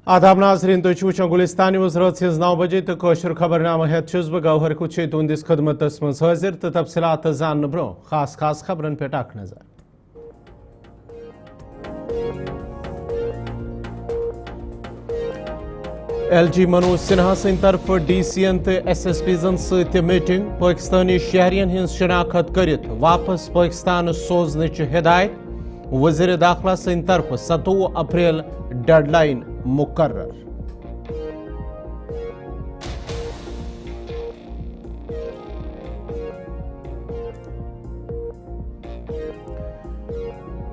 आदाब नाज़रीन तुझ वुचान गुलिस्तान न्यूज़ रात 9 बजे तो कौशर खबरनामा हेत छुस बह गौहर कुछ तुंदिस खदमतस मज हाजिर तो तफसीलात जान ब्रो खास खबरन पे अख नजर। LG मनोज सिन्हा सिंह तरफ DCN तो SSPजन सत मीटिंग पाकिस्तानी शहरियन हिंद शनाख्त करित वापस पाकिस्तान सोजनच हिदायत वज़ीर दाखिला सिंह तरफ 27 अप्रैल डेडलाइन मुकर्रर।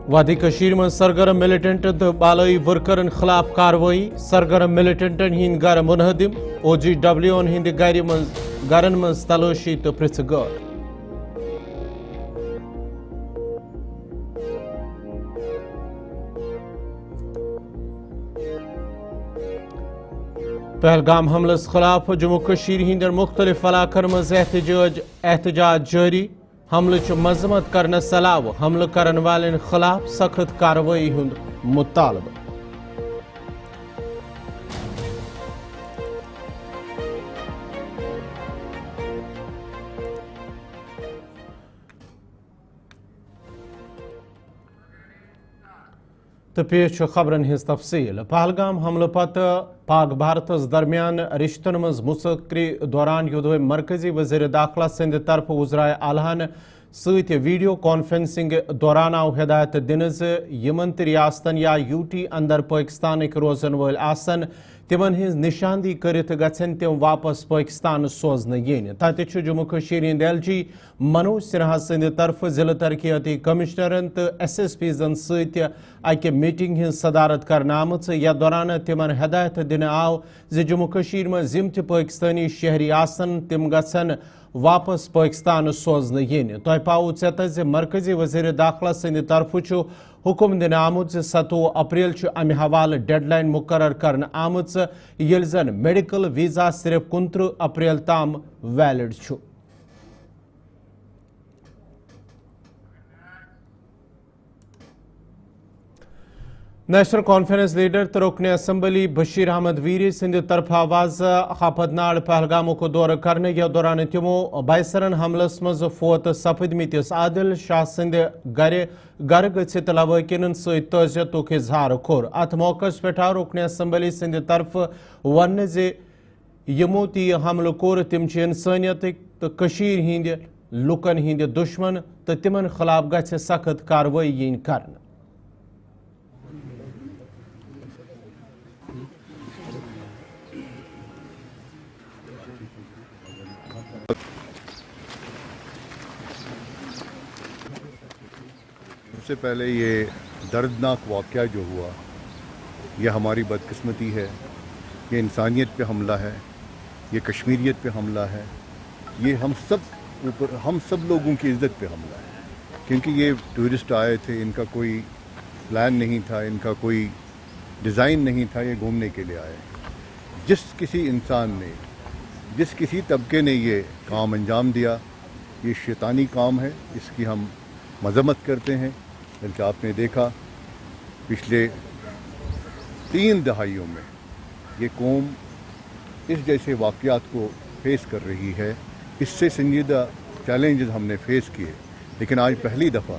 वादी कशीर में सरगर्म मिलिटेंट तो बालई वर्करन खिलाफ कार्रवाई सरगर्म मिलिटेंटन हिंद गर मुनहदिम OGW हिंद गरन मज तलाशी तो पृथ गौर। पहलगाम हमलस खिलाफ जम्मू कशीर हिंदन मुख्तलिफ इलाकन मज एहतजाज जारी हमल मजम्मत करने अलावा हमल करन वालन खिलाफ सख्त कार्रवाई हुंद मुतालबा। तो पेश खबरन हिज तफसील। पहलगाम हमल पत पाक भारतस दरमियान रिश्तन मज मुसक्री दौरान युद्ध मरकजी वज़ीर दाखिला सिंध तरफ उज़राए आलहन सत वीडियो कॉन्फ्रेंसिंग दौरान आव हिदायत दिन यमन रियासतन या UT अंदर पाकिस्तान रोजन वल आसन तिमन हिंज निशानदी करित गछन तिम वापस पाकिस्तान सोजन येन। तत जम्मू कशीर हिंद LG मनोज सिन्हा सिंध तरफ जिला तरक्याती कमिश्नरन तो SSPजन सत अक मीटिंग हिंज सदारत करने आमच यथ दौरान तिमन हिदायत दिन आव जम्मू कशीर मज यम पाकिस्तानी शहरी आसन तिम गछन वापस पाकिस्तान सोजन येन। तह पाओ चेत मरकजी वज़ीर दाखिला सिंध तरफ हुक्म दिन आमुत 27 अप्रैल अमि हवाले डेडलाइन मुकर्रर करने आमुत येल जन मेडिकल वीजा सिर्फ 29 अप्रैल ताम वैलिड छु। नेशनल कॉन्फ्रेंस लीडर तो रुकन असम्बली बशीर अहमद वीरी सिंध तरफ आवाज हाफतनाड़ पहलगाम को दौर करने या दौरान तमो बायसरन हमलस मज फोत सपदमिस आदिल शाह सिंध गर गत लवाकिन सजियत इजहार कोर। अत मौके पे रुकन असम्बली सिंध तरफ वन यमो ती हमल कोर तिम इंसानियत तो कशीर हिंद लुकन हिंद दुश्मन तो तिमन खिलाफ गछ सख्त कार्रवाई यीन करन। सबसे पहले ये दर्दनाक वाक़या जो हुआ ये हमारी बदकिस्मती है, ये इंसानियत पे हमला है, ये कश्मीरियत पे हमला है, ये हम सब लोगों की इज़्ज़त पे हमला है। क्योंकि ये टूरिस्ट आए थे, इनका कोई प्लान नहीं था, इनका कोई डिज़ाइन नहीं था, ये घूमने के लिए आए। जिस किसी इंसान ने, जिस किसी तबके ने ये काम अंजाम दिया, ये शैतानी काम है, इसकी हम मज़म्मत करते हैं। बल्कि आपने देखा पिछले 3 दहाइयों में ये कौम इस जैसे वाक़यात को फेस कर रही है। इससे संजीदा चैलेंजेस हमने फेस किए, लेकिन आज पहली दफ़ा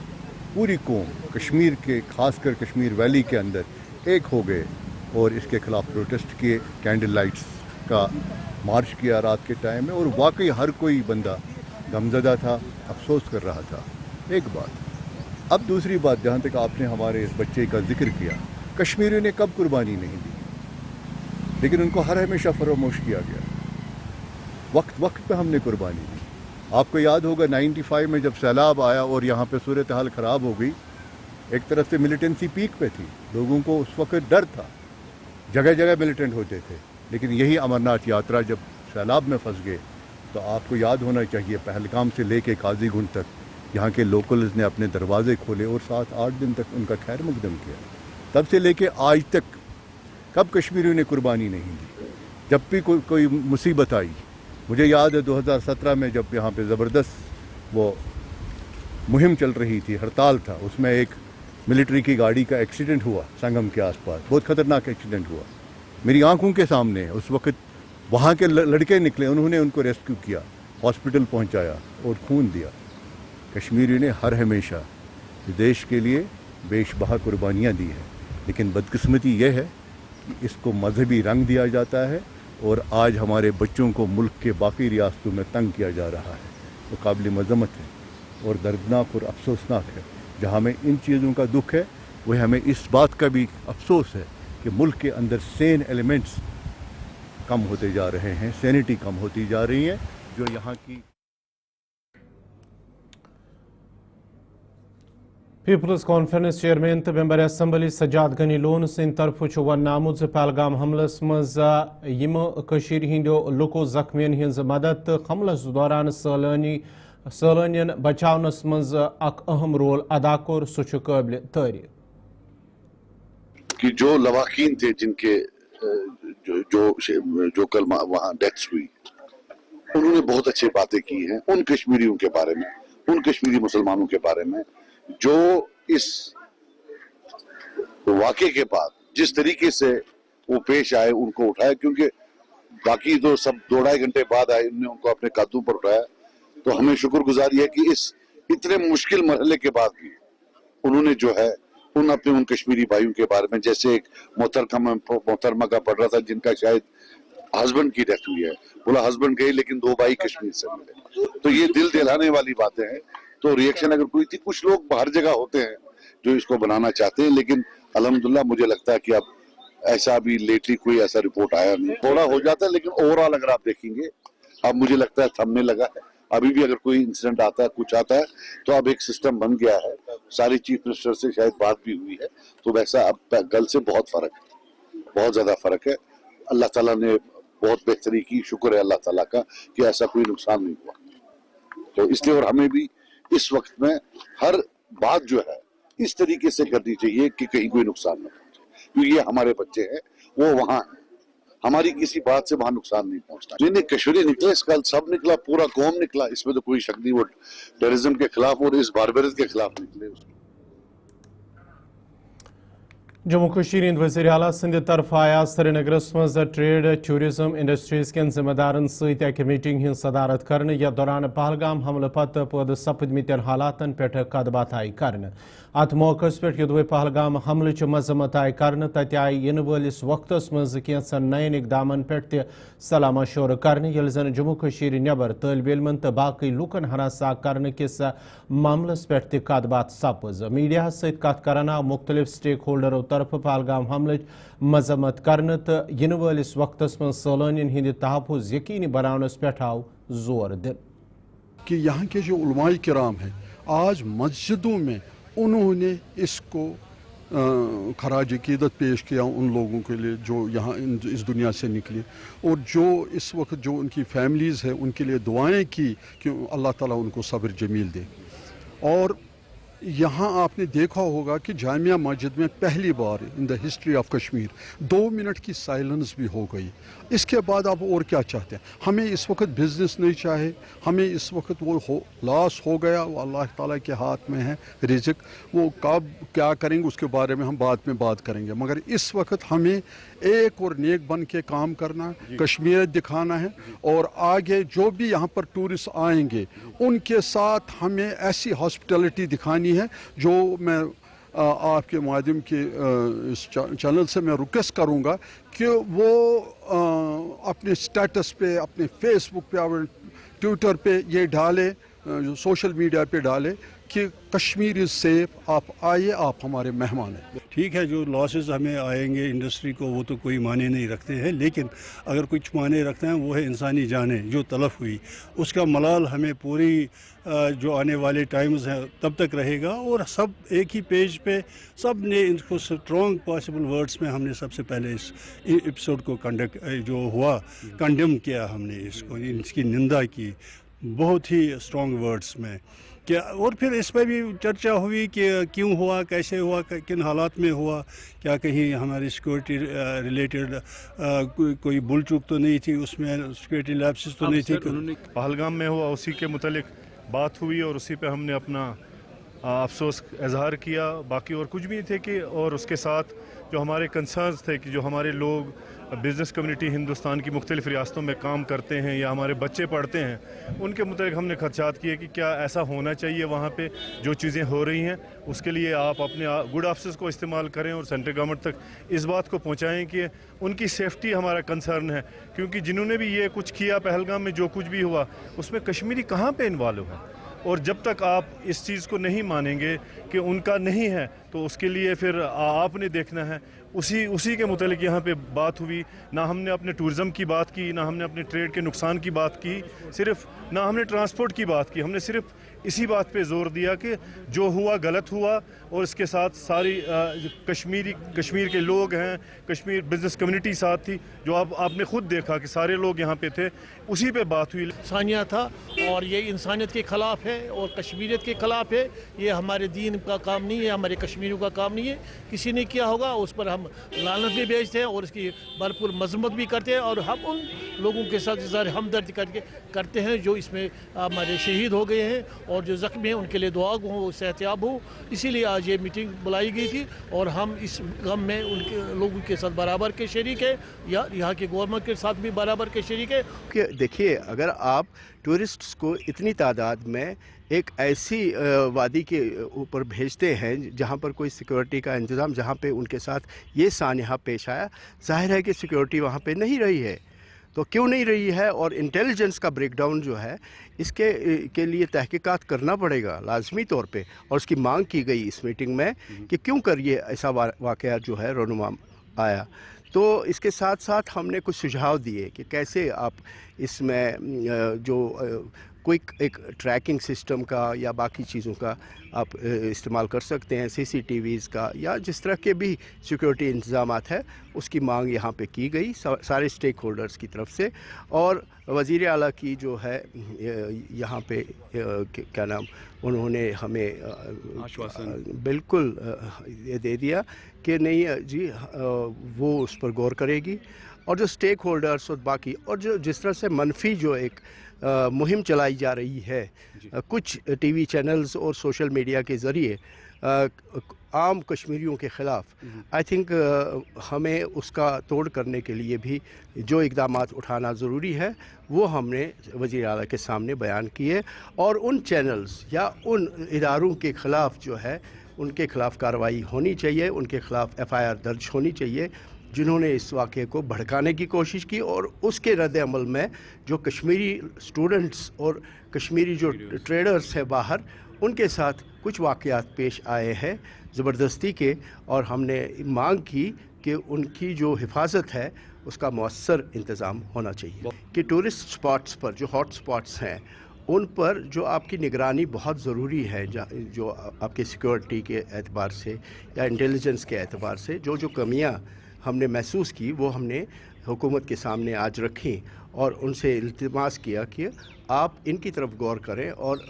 पूरी कौम कश्मीर के, खासकर कश्मीर वैली के अंदर एक हो गए और इसके ख़िलाफ़ प्रोटेस्ट किए, कैंडल लाइट्स का मार्च किया रात के टाइम में, और वाकई हर कोई बंदा गमज़दा था, अफसोस कर रहा था। एक बात। अब दूसरी बात, जहाँ तक आपने हमारे इस बच्चे का जिक्र किया, कश्मीरियों ने कब कुर्बानी नहीं दी, लेकिन उनको हर हमेशा फरामोश किया गया। वक्त पे हमने कुर्बानी दी। आपको याद होगा 95 में जब सैलाब आया और यहाँ पे सूरत हाल ख़राब हो गई, एक तरफ से मिलिटेंसी पीक पे थी, लोगों को उस वक्त डर था, जगह जगह मिलिटेंट होते थे। लेकिन यही अमरनाथ यात्रा जब सैलाब में फंस गए तो आपको याद होना चाहिए, पहलगाम से लेके काजीगुंड तक यहाँ के लोकल्स ने अपने दरवाजे खोले और 7-8 दिन तक उनका खैर मकदम किया। तब से लेके आज तक कब कश्मीरियों ने कुर्बानी नहीं दी। जब भी कोई मुसीबत आई, मुझे याद है 2017 में जब यहाँ पे ज़बरदस्त वो मुहिम चल रही थी, हड़ताल था, उसमें एक मिलिट्री की गाड़ी का एक्सीडेंट हुआ संगम के आसपास, बहुत ख़तरनाक एक्सीडेंट हुआ। मेरी आंखों के सामने उस वक्त वहाँ के लड़के निकले, उन्होंने उनको रेस्क्यू किया, हॉस्पिटल पहुँचाया और खून दिया। कश्मीरी ने हर हमेशा देश के लिए बेशबहा कुर्बानियाँ दी हैं, लेकिन बदकिस्मती यह है कि इसको मजहबी रंग दिया जाता है और आज हमारे बच्चों को मुल्क के बाकी रियासतों में तंग किया जा रहा है। तो काबिल मज़म्मत है और दर्दनाक और अफसोसनाक है। जहाँ हमें इन चीज़ों का दुख है, वह हमें इस बात का भी अफसोस है कि मुल्क के अंदर सेन एलिमेंट्स कम होते जा रहे हैं, सैनिटी कम होती जा रही है, जो यहाँ की पीपल्स कॉन्फ्रेंस चेयरमैन तो मेंबर असम्बली सजाद गनी लोन सिंह तरफ वन आमुत पहलगाम हमलस मज हिंदो लुको जख्मियन हिंज मदद हमलस दौरान सैलानियन बचावनस मज अक अहम रोल अदा कोर सह काबिल तारीफ कि जो लवाकीन थे जिनके जो कल वहाँ डेथ्स हुई, उन्होंने बहुत अच्छी बातें की हैं उन कश्मीरियों के बारे में, उन कश्मीरी मुसलमानों के बारे में जो इस वाक़े के बाद जिस तरीके से वो पेश आए, उनको उठाया, क्योंकि बाकी तो सब 2-2.5 घंटे बाद आए, उन्होंने उनको अपने कांधों पर उठाया। तो हमें शुक्रगुजारी है कि इस इतने मुश्किल मरहले के बाद भी उन्होंने जो है उन कश्मीरी भाइयों के बारे में, जैसे एक मोहतरमा का पढ़ रहा था जिनका शायद हस्बैंड की डेथ हुई है, बोला हस्बैंड गए लेकिन 2 भाई कश्मीर से मिले। तो ये दिल दिलाने वाली बातें हैं। तो रिएक्शन अगर कोई थी, कुछ लोग हर जगह होते हैं जो इसको बनाना चाहते हैं, लेकिन अल्हम्दुलिल्लाह मुझे लगता है कि अब ऐसा भी लेटली कोई ऐसा रिपोर्ट आया नहीं। थोड़ा हो जाता है, लेकिन ओवरऑल अगर आप देखेंगे अब मुझे लगता है थमने लगा है। अभी भी अगर कोई इंसिडेंट आता है, कुछ आता है, तो अब एक सिस्टम बन गया है। सारी चीफ मिनिस्टर से शायद बात भी हुई है, तो वैसा अब कल से बहुत फर्क है, बहुत ज्यादा फर्क है। अल्लाह ताला ने बहुत बेहतरी की, शुक्र है अल्लाह ताला का कि ऐसा कोई नुकसान नहीं हुआ। तो इसलिए और हमें भी इस वक्त में हर बात जो है इस तरीके से करनी चाहिए कि कहीं कोई नुकसान न पहुंचे, क्योंकि ये हमारे बच्चे हैं, वो वहां हैं, हमारी किसी बात से वहां नुकसान नहीं पहुंचता। जिन्हें कश्मीरी निकले, कल सब निकला, पूरा कौम निकला, इसमें तो कोई शक नहीं। वो टेररिज्म के खिलाफ और इस बारबरिज्म के खिलाफ निकले। जम्मू कश्मीर वज़ीर आला सिंध तरफ आया श्रीनगरस मज ट्रेड टूरिज्म इंडस्ट्रीज के जिम्मेदारन सत्य मीटिंग हिंद सदारत करने या दौरान पहलगाम हमले पत पद सपदमितन हालातन पे कद बात आई कर। अत मौके पे युद्ध पहलगाम हमले मजम्मत आई कर, तत आई इन वलिस वक्त मज कैंसन नयन इकदामन पे सलाह मशवर कर, जन जम्मू कश्मीर नबर तालिब इल्मन तो बाकी लुकन हरासा कर किस मामलस पे कद बात सपज। मीडिया सत कत करन आव मुख्तलिफ स्टेक होल्डरों तरफ पहलगाम हमले मजम्मत करने तो इन वलिस वक्त में सैलानियन हिंद तहफ़ुज़ यकीनी बनाने पे आव जोर दिन कि यहाँ के जो उलमाए किराम हैं, आज मस्जिदों में उन्होंने इसको खराज अकीदत पेश किया उन लोगों के लिए जो यहाँ इस दुनिया से निकले, और जो इस वक्त जो उनकी फैमिलीज़ है उनके लिए दुआएं की कि अल्लाह ताला उनको सब्र जमील दे। और यहाँ आपने देखा होगा कि जामिया मस्जिद में पहली बार in the history of Kashmir 2 minute की साइलेंस भी हो गई। इसके बाद आप और क्या चाहते हैं? हमें इस वक्त बिजनेस नहीं चाहे, हमें इस वक्त वो लॉस हो गया, वो अल्लाह ताला के हाथ में है रिज़्क़, वो कब क्या करेंगे उसके बारे में हम बाद में बात करेंगे। मगर इस वक्त हमें एक और नेक बन के काम करना, कश्मीर दिखाना है, और आगे जो भी यहाँ पर टूरिस्ट आएंगे उनके साथ हमें ऐसी हॉस्पिटलिटी दिखानी है जो मैं आपके माध्यम के इस चैनल से मैं रिक्वेस्ट करूँगा कि वो अपने स्टेटस पे, अपने फेसबुक पे और ट्विटर पे ये डाले, सोशल मीडिया पे डाले कि कश्मीर इज़ सेफ, आप आइए, आप हमारे मेहमान हैं। ठीक है, जो लॉसेस हमें आएंगे इंडस्ट्री को वो तो कोई माने नहीं रखते हैं, लेकिन अगर कुछ माने रखते हैं वो है इंसानी जानें जो तलफ हुई, उसका मलाल हमें पूरी जो आने वाले टाइम्स हैं तब तक रहेगा। और सब एक ही पेज पे सब ने इनको स्ट्रॉन्ग पॉसिबल वर्ड्स में हमने सबसे पहले इस एपिसोड को जो हुआ कंडेम किया, हमने इसको इसकी निंदा की बहुत ही स्ट्रॉन्ग वर्ड्स में क्या। और फिर इस पर भी चर्चा हुई कि क्यों हुआ, कैसे हुआ, किन हालात में हुआ, क्या कहीं हमारी सिक्योरिटी रिलेटेड कोई भूल चूक तो नहीं थी, उसमें सिक्योरिटी लैप्सेस तो नहीं थी। पहलगाम में हुआ उसी के मुतालिक बात हुई और उसी पे हमने अपना अफसोस इजहार किया, बाकी और कुछ भी नहीं थे कि। और उसके साथ जो हमारे कंसर्न्स थे कि जो हमारे लोग बिज़नेस कम्युनिटी हिंदुस्तान की मुख्तलिफ़ रियासतों में काम करते हैं या हमारे बच्चे पढ़ते हैं, उनके मुताबिक हमने खदशात किए कि क्या ऐसा होना चाहिए वहाँ पे जो चीज़ें हो रही हैं, उसके लिए आप अपने गुड ऑफिसर्स को इस्तेमाल करें और सेंट्रल गवर्नमेंट तक इस बात को पहुँचाएँ कि उनकी सेफ्टी हमारा कंसर्न है, क्योंकि जिन्होंने भी ये कुछ किया पहलगाम में जो कुछ भी हुआ उसमें कश्मीरी कहाँ पे इन्वॉल्व है, और जब तक आप इस चीज़ को नहीं मानेंगे कि उनका नहीं है तो उसके लिए फिर आपने देखना है। उसी के मुतालिक यहाँ पे बात हुई, ना हमने अपने टूरिज़म की बात की, ना हमने अपने ट्रेड के नुकसान की बात की, सिर्फ ना हमने ट्रांसपोर्ट की बात की, हमने सिर्फ इसी बात पे जोर दिया कि जो हुआ गलत हुआ, और इसके साथ सारी कश्मीर के लोग हैं, कश्मीर बिज़नेस कम्युनिटी साथ थी, जो आपने खुद देखा कि सारे लोग यहाँ पे थे, उसी पे बात हुई। इंसानियत था और ये इंसानियत के ख़िलाफ़ है और कश्मीरियत के ख़िलाफ़ है। ये हमारे दीन का काम नहीं है, हमारे कश्मीरियों का काम नहीं है। किसी ने किया होगा उस पर हम लानत भी भेजते हैं और उसकी भरपूर मजम्मत भी करते हैं, और हम उन लोगों के साथ इज़हार हमदर्द करते हैं जो इसमें हमारे शहीद हो गए हैं, और जो ज़ख्मी हैं उनके लिए दुआ हो, सेहतियाब हो। इसीलिए आज ये मीटिंग बुलाई गई थी और हम इस गम में उनके लोगों के साथ बराबर के शरीक है, या यहाँ के गवर्नमेंट के साथ भी बराबर के शरीक है। कि देखिए, अगर आप टूरिस्ट्स को इतनी तादाद में एक ऐसी वादी के ऊपर भेजते हैं जहाँ पर कोई सिक्योरिटी का इंतज़ाम, जहाँ पे उनके साथ ये सानहा पेश आया, जाहिर है कि सिक्योरिटी वहाँ पे नहीं रही है। तो क्यों नहीं रही है, और इंटेलिजेंस का ब्रेकडाउन जो है इसके के लिए तहकीकात करना पड़ेगा लाजमी तौर पे, और उसकी मांग की गई इस मीटिंग में कि क्यों कर ये ऐसा वाक़या जो है रोनुमा आया। तो इसके साथ साथ हमने कुछ सुझाव दिए कि कैसे आप इसमें जो क्विक एक ट्रैकिंग सिस्टम का या बाकी चीज़ों का आप इस्तेमाल कर सकते हैं, CCTVs का, या जिस तरह के भी सिक्योरिटी इंतज़ामात है उसकी मांग यहाँ पे की गई सारे स्टेक होल्डर्स की तरफ से। और वज़ीर आला की जो है यहाँ पे क्या नाम, उन्होंने हमें आश्वासन बिल्कुल ये दे दिया कि नहीं जी, वो उस पर गौर करेगी। और जो स्टेक होल्डर्स और बाकी, और जो जिस तरह से मनफी जो एक मुहिम चलाई जा रही है कुछ टीवी चैनल्स और सोशल मीडिया के ज़रिए आम कश्मीरियों के ख़िलाफ़, आई थिंक हमें उसका तोड़ करने के लिए भी जो इक़दामात उठाना ज़रूरी है वो हमने वज़ीर आला के सामने बयान किए। और उन चैनल्स या उन इदारों के ख़िलाफ़ जो है उनके ख़िलाफ़ कार्रवाई होनी चाहिए, उनके ख़िलाफ़ FIR दर्ज होनी चाहिए जिन्होंने इस वाक़े को भड़काने की कोशिश की। और उसके रद्द अमल में जो कश्मीरी स्टूडेंट्स और कश्मीरी जो ट्रेडर्स हैं बाहर, उनके साथ कुछ वाक़यात पेश आए हैं ज़बरदस्ती के, और हमने मांग की कि उनकी जो हिफाजत है उसका मौसर इंतज़ाम होना चाहिए। कि टूरिस्ट स्पॉट्स पर जो हॉट स्पॉट्स हैं उन पर जो आपकी निगरानी बहुत ज़रूरी है, जो आपके सिक्योरिटी के एतबार से या इंटेलिजेंस के एतबार से जो कमियाँ हमने महसूस की वो हमने हुकूमत के सामने आज रखी, और उनसे इल्तिमास किया कि आप इनकी तरफ गौर करें और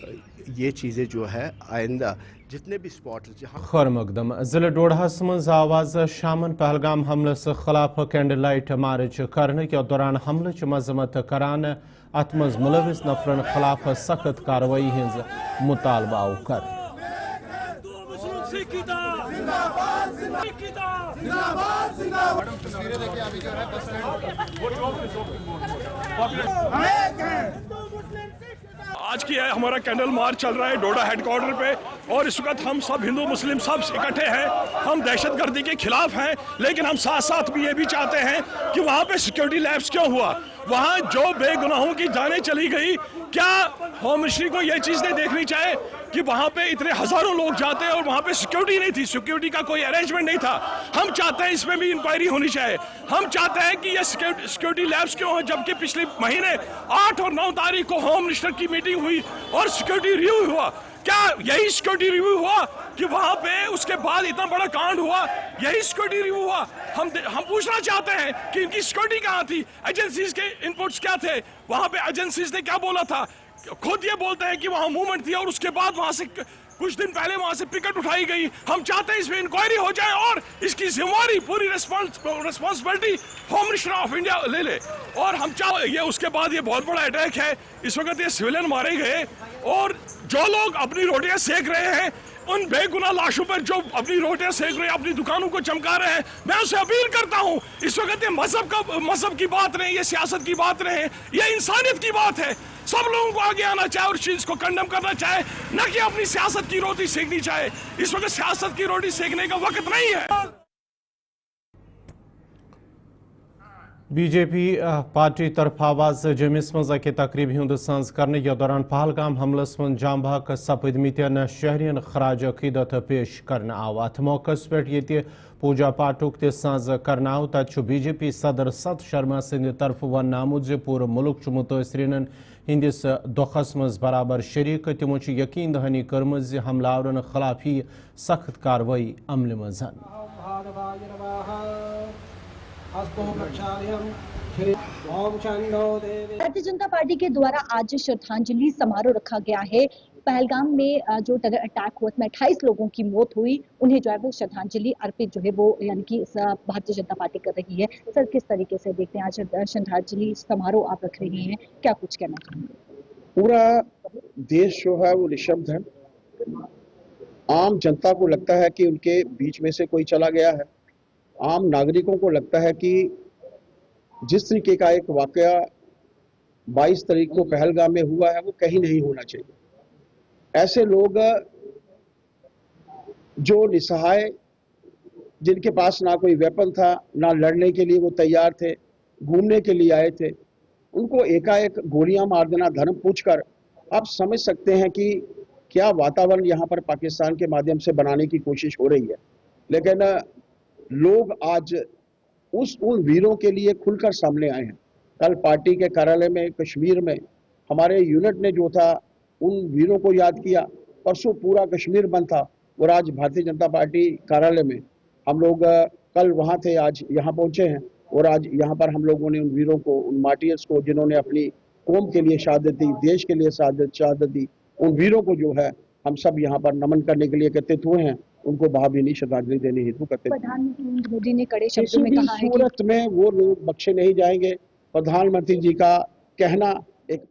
ये चीज़ें जो है आइंदा जितने भी स्पॉट जहाँ खैर मकदम ज़िले डोडास मज आवाज़ शामन पहलगाम हमलस खिलाफ कैंडल लाइट मार्च करने के दौरान हमले मजम्मत करान अत मज मुलविस नफरन खिलाफ सख्त कार्रवाई हज मुतालबा कर। आज की है हमारा कैंडल मार्च चल रहा है डोडा हेडक्वार्टर पे, और इस वक्त हम सब हिंदू मुस्लिम सब इकट्ठे हैं। हम दहशतगर्दी के खिलाफ हैं, लेकिन हम साथ साथ भी ये भी चाहते हैं कि वहाँ पे सिक्योरिटी लैप्स क्यों हुआ, वहाँ जो बेगुनाहों की जानें चली गई। क्या होम मिनिस्ट्री को ये चीज़ नहीं देखनी चाहिए कि वहाँ पे इतने हज़ारों लोग जाते हैं और वहाँ पे सिक्योरिटी नहीं थी, सिक्योरिटी का कोई अरेंजमेंट नहीं था। हम चाहते हैं इसमें भी इंक्वायरी होनी चाहिए। हम चाहते हैं कि ये सिक्योरिटी लैब्स क्यों हो, जबकि पिछले महीने 8 और 9 तारीख को होम मिनिस्टर की मीटिंग हुई और सिक्योरिटी रिव्यू हुआ। क्या यही सिक्योरिटी रिव्यू हुआ कि वहाँ पे उसके बाद इतना बड़ा कांड हुआ? यही सिक्योरिटी रिव्यू हुआ? हम पूछना चाहते हैं कि इनकी सिक्योरिटी कहाँ थी, एजेंसीज के इनपुट्स क्या थे, वहाँ पे एजेंसीज ने क्या बोला था। खुद ये बोलते हैं कि वहाँ मूवमेंट थी और उसके बाद वहाँ से कुछ दिन पहले वहाँ से पिकेट उठाई गई। हम चाहते हैं इसमें इंक्वायरी हो जाए और इसकी जिम्मेवारी पूरी responsibility home minister of India ले ले। और हम ये उसके बाद ये बहुत बड़ा अटैक है, इस वक्त ये सिविलियन मारे गए और जो लोग अपनी रोटियां सेक रहे हैं उन बेगुनाह लाशों पर जो अपनी रोटियां सेक रहे हैं, अपनी दुकानों को चमका रहे हैं, मैं उसे अपील करता हूं, इस वक्त ये मजहब की बात नहीं, ये सियासत की बात नहीं, ये इंसानियत की बात है। सब लोगों को आगे आना चाहे और चीज को कंडम करना चाहे, न कि अपनी सियासत की रोटी सेकनी चाहे। इस वक्त सियासत की रोटी सेकने का वक्त नहीं है। BJP पार्टी तरफ आवाज जमिस मज अक तकरीब हुंद संज करने यह दौरान पहलगाम हमलस मन जाम भाग सपदमितन शहरियन खराज अकीदत पेश करने आव। अथ मौकस पे ये पूजा पाठुक ते संज करना आव। तत BJP सदर सत शर्मा सिंध तरफ वन आमुत जे पूर मुल्क मुतासरीन हंदिस दुखस मज बराबर शरीक। तमो यकीन दहानी कर्म हमलावरन खिलाफ ही सख्त कार्रवाई अमल मज। भारतीय जनता पार्टी के द्वारा आज श्रद्धांजलि समारोह रखा गया है। पहलगाम में जो टेरर अटैक हुआ उसमें 28 लोगों की मौत हुई, उन्हें जो है वो श्रद्धांजलि अर्पित जो है वो यानी कि भारतीय जनता पार्टी कर रही है। सर, किस तरीके से देखते हैं आज श्रद्धांजलि समारोह आप रख रही हैं, क्या कुछ कहना चाहेंगे? पूरा देश जो है वो निशब्द है। आम जनता को लगता है कि उनके बीच में से कोई चला गया है। आम नागरिकों को लगता है कि जिस तरीके का एक वाकया 22 तारीख को पहलगाम में हुआ है वो कहीं नहीं होना चाहिए। ऐसे लोग जो निसहाय, जिनके पास ना कोई वेपन था, ना लड़ने के लिए वो तैयार थे, घूमने के लिए आए थे, उनको एकाएक गोलियां मार देना धर्म पूछकर, आप समझ सकते हैं कि क्या वातावरण यहाँ पर पाकिस्तान के माध्यम से बनाने की कोशिश हो रही है। लेकिन लोग आज उन वीरों के लिए खुलकर सामने आए हैं। कल पार्टी के कार्यालय में कश्मीर में हमारे यूनिट ने जो था उन वीरों को याद किया। परसों पूरा कश्मीर बंद था और आज भारतीय जनता पार्टी कार्यालय में हम लोग कल वहां थे, आज यहाँ पहुंचे हैं और आज यहाँ पर हम लोगों ने उन वीरों को, उन मार्टियर्स को जिन्होंने अपनी कौम के लिए शहादत दी, देश के लिए शहादत दी, उन वीरों को जो है हम सब यहाँ पर नमन करने के लिए एकत्रित हुए हैं, उनको भावभीनी श्रद्धांजलि देने हेतु करते हैं। प्रधानमंत्री नरेंद्र मोदी ने कड़े शब्दों में कहा है कि सूरत में वो लोग बख्शे नहीं जाएंगे। प्रधानमंत्री जी का कहना एक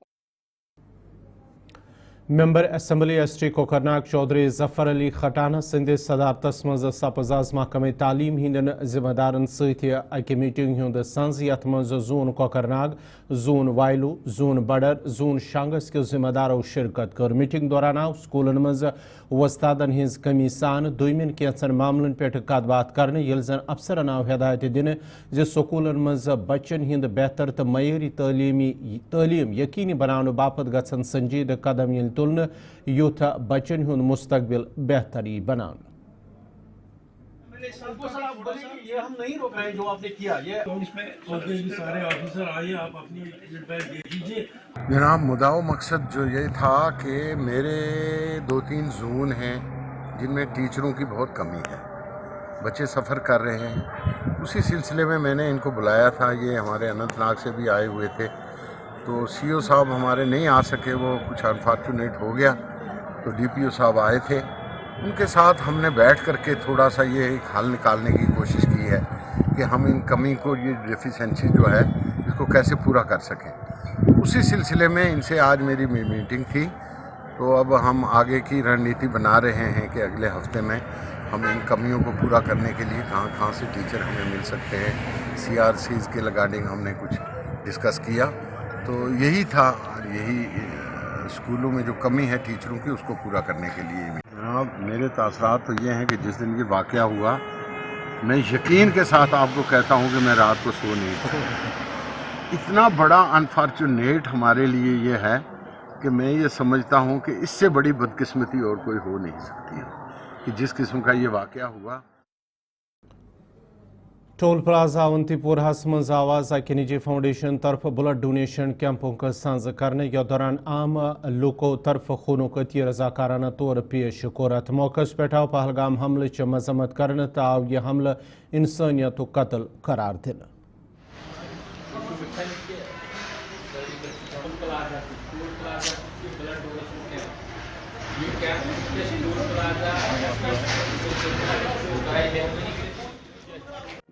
member assembly ST Kokernag Chaudhary Zafar Ali Khatana सिंध सदारतस मज सपज आज महकमे तालीम हिंदन जिम्मेदारन सत अकि मीटिंग हुंद संज यथ मज zone Kokernag, zone Vailoo, zone बडर, जोन शांगस के जिम्मेदारों शिरकत कर। मीटिंग दौरान आव स्कूलन मज वस्तादन हिंज कमी सान दुमिन कैंसन मामलन पे कत बात करने, यल जन अफसरन आव हिदायत दिन जे स्कूलन मज बच्चन हिंद बेहतर तो मयरी तालीम यकीनी बनाने बापत गसन संजीद कदम तुलन युथ बच्चन हुंद मुस्तकबिल बेहतरी बनान। ये हम नहीं रोक रहे हैं जो आपने किया, ये इसमें सारे ऑफिसर आइए, आप अपनी फीडबैक दे दीजिए। जनाब, मुद्दा मकसद जो ये था कि मेरे 2-3 जोन हैं जिनमें टीचरों की बहुत कमी है, बच्चे सफ़र कर रहे हैं। उसी सिलसिले में मैंने इनको बुलाया था। ये हमारे अनंतनाग से भी आए हुए थे, तो सीओ साहब हमारे नहीं आ सके, वो कुछ अनफॉर्चुनेट हो गया, तो डीपीओ साहब आए थे। उनके साथ हमने बैठ करके थोड़ा सा ये एक हल निकालने की कोशिश की है कि हम इन कमी को, ये डेफिशिएंसी जो है, इसको कैसे पूरा कर सकें। उसी सिलसिले में इनसे आज मेरी मीटिंग थी, तो अब हम आगे की रणनीति बना रहे हैं कि अगले हफ्ते में हम इन कमियों को पूरा करने के लिए कहाँ से टीचर हमें मिल सकते हैं, CRCs के रिगार्डिंग हमने कुछ डिस्कस किया। तो यही था, यही स्कूलों में जो कमी है टीचरों की, उसको पूरा करने के लिए। जनाब, मेरे तासरात तो ये हैं कि जिस दिन ये वाक़या हुआ, मैं यकीन के साथ आपको कहता हूँ कि मैं रात को सो नहीं पाया। इतना बड़ा अनफॉर्चुनेट हमारे लिए ये है कि मैं ये समझता हूँ कि इससे बड़ी बदकिस्मती और कोई हो नहीं सकती है कि जिस किस्म का ये वाक़या हुआ। टोल प्लाजा अवंतीपुर मज आवाज अकि निजी फाउंडेशन तरफ ब्लड डोनेशन कैंपों का सांझ करने के दौरान आम लोगों तरफ खूनों कती रजाकाराना तौर पेश कोरत। मौकस पे आव पहलगाम हमले च मजम्मत करने तो आव यह हमला इंसानियत कत्ल करार दिन।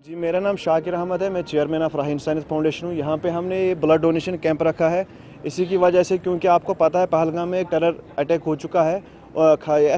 जी, मेरा नाम शाकिर अहमद है, मैं चेयरमैन ऑफ राह इंसानियत फाउंडेशन हूँ। यहाँ पे हमने ये ब्लड डोनेशन कैंप रखा है इसी की वजह से, क्योंकि आपको पता है पहलगाम में एक टेरर अटैक हो चुका है,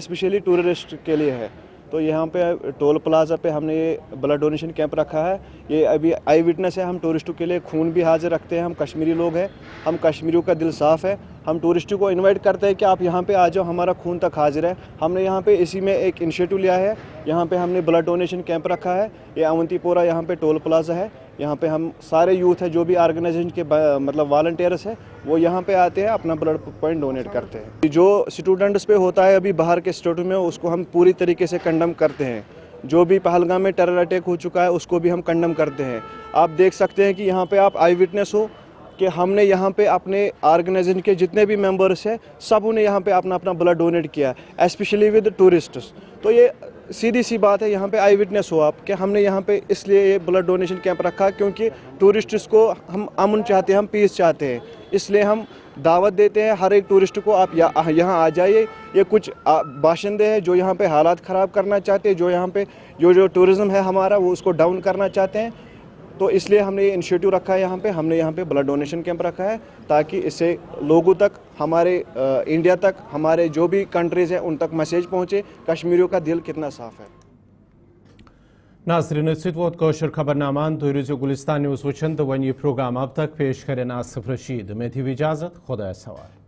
स्पेशली टूरिस्ट के लिए है। तो यहाँ पे टोल प्लाजा पे हमने ये ब्लड डोनेशन कैंप रखा है। ये अभी आई विटनेस है, हम टूरिस्टों के लिए खून भी हाजिर रखते हैं। हम कश्मीरी लोग हैं, हम कश्मीरियों का दिल साफ़ है। हम टूरिस्टों को इनवाइट करते हैं कि आप यहाँ पे आ जाओ, हमारा खून तक हाजिर है। हमने यहाँ पे इसी में एक इनिशिएटिव लिया है, यहाँ पे हमने ब्लड डोनेशन कैंप रखा है। ये अवंतीपोरा यहाँ पे टोल प्लाजा है, यहाँ पे हम सारे यूथ है जो भी ऑर्गेनाइजेशन के मतलब वॉलंटियर्स है वो यहाँ पे आते हैं, अपना ब्लड पॉइंट डोनेट करते हैं। जो स्टूडेंट्स पे होता है अभी बाहर के स्टेटों में, उसको हम पूरी तरीके से कंडम करते हैं। जो भी पहलगाम में टेरर अटैक हो चुका है उसको भी हम कंडम करते हैं। आप देख सकते हैं कि यहाँ पे आप आई विटनेस हो कि हमने यहाँ पे अपने ऑर्गेनाइजेशन के जितने भी मेंबर्स हैं सब ने यहाँ पे अपना अपना ब्लड डोनेट किया, स्पेशली विद टूरिस्ट्स। तो ये सीधी सी बात है, यहाँ पे आई विटनेस हो आप कि हमने यहाँ पे इसलिए ये ब्लड डोनेशन कैंप रखा क्योंकि टूरिस्ट्स को हम अमन चाहते हैं, हम पीस चाहते हैं। इसलिए हम दावत देते हैं हर एक टूरिस्ट को, आप यहाँ आ जाइए। ये कुछ बाशिंदे हैं जो यहाँ पे हालात ख़राब करना चाहते हैं, जो यहाँ पे जो टूरिज़्म है हमारा वो उसको डाउन करना चाहते हैं। तो इसलिए हमने ये इनिशिएटिव रखा है, हमने यहाँ पे ब्लड डोनेशन कैंप रखा है ताकि इससे लोगों तक, हमारे इंडिया तक, हमारे जो भी कंट्रीज़ हैं उन तक मैसेज पहुँचे कश्मीरियों का दिल कितना साफ़ है। नाज़रीन वोत कौशर खबरनामान तो रूज़ो गुलिस्तान न्यूज़ वचन तो वन ये प्रोग्राम अब तक पेश करें आसिफ रशीद। मैं थी इजाज़त, खुदा सवार।